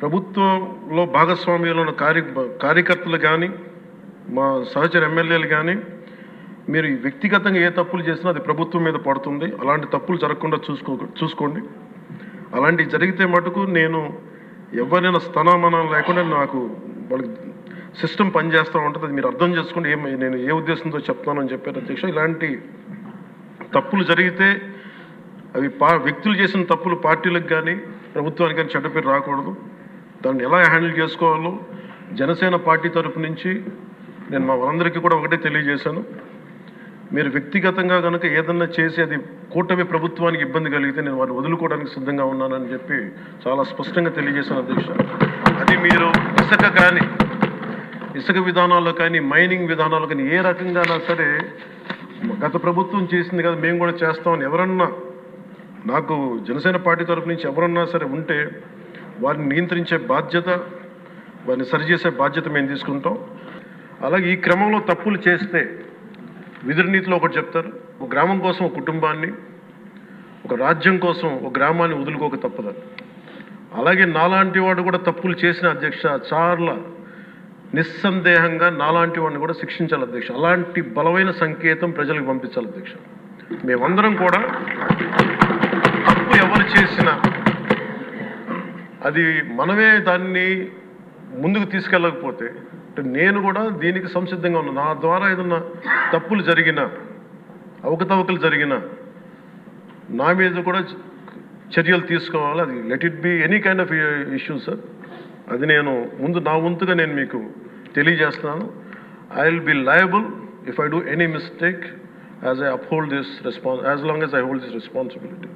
ప్రభుత్వంలో భాగస్వామ్యంలో ఉన్న కార్యకర్తలు కానీ, మా సహచర ఎమ్మెల్యేలు కానీ, మీరు వ్యక్తిగతంగా ఏ తప్పులు చేసినా అది ప్రభుత్వం మీద పడుతుంది. అలాంటి తప్పులు జరగకుండా చూసుకోండి. అలాంటివి జరిగితే మటుకు నేను ఎవరైనా స్థనామనం లేకుండా నాకు వాళ్ళకి సిస్టమ్ పనిచేస్తూ ఉంటుంది. అది మీరు అర్థం చేసుకోండి. నేను ఏ ఉద్దేశంతో చెప్తానని చెప్పారు అధ్యక్ష. ఇలాంటి తప్పులు జరిగితే అవి వ్యక్తులు చేసిన తప్పులు పార్టీలకు కానీ ప్రభుత్వానికి కానీ చెడ్డ పేరు రాకూడదు. దాన్ని ఎలా హ్యాండిల్ చేసుకోవాలో జనసేన పార్టీ తరపు నుంచి నేను మా వాళ్ళందరికీ కూడా ఒకటే తెలియజేశాను. మీరు వ్యక్తిగతంగా కనుక ఏదన్నా చేసి అది కూటమి ప్రభుత్వానికి ఇబ్బంది కలిగితే నేను వారిని వదులుకోవడానికి సిద్ధంగా ఉన్నానని చెప్పి చాలా స్పష్టంగా తెలియజేశాను అధ్యక్ష. అది మీరు ఇసుక విధానాల్లో కానీ, మైనింగ్ విధానాల్లో కానీ ఏ రకంగానా సరే గత ప్రభుత్వం చేసింది కదా మేము కూడా చేస్తామని ఎవరన్నా నాకు జనసేన పార్టీ తరపు నుంచి ఎవరన్నా సరే ఉంటే వారిని నియంత్రించే బాధ్యత, వారిని సరిచేసే బాధ్యత మేము తీసుకుంటాం. అలాగే ఈ క్రమంలో తప్పులు చేస్తే విధునీతిలో ఒకటి చెప్తారు, ఒక గ్రామం కోసం ఒక కుటుంబాన్ని, ఒక రాజ్యం కోసం ఒక గ్రామాన్ని వదులుకోక తప్పదు. అలాగే నాలాంటి వాడు కూడా తప్పులు చేసిన అధ్యక్ష చాలా నిస్సందేహంగా నాలాంటి వాడిని కూడా శిక్షించాలి అధ్యక్ష. అలాంటి బలమైన సంకేతం ప్రజలకు పంపించాలి అధ్యక్ష. మేమందరం కూడా తప్పు ఎవరు చేసినా అది మనమే దాన్ని ముందుకు తీసుకెళ్ళకపోతే నేను కూడా దీనికి సంసిద్ధంగా ఉన్నాను. నా ద్వారా ఏదన్నా తప్పులు జరిగినా, అవకతవకలు జరిగినా నా మీద కూడా చర్యలు తీసుకోవాలి. అది let it be any kind of issue sir. అది నేను నా వంతుగా నేను మీకు తెలియజేస్తున్నాను. I will be liable if I do any mistake as long as I hold this responsibility.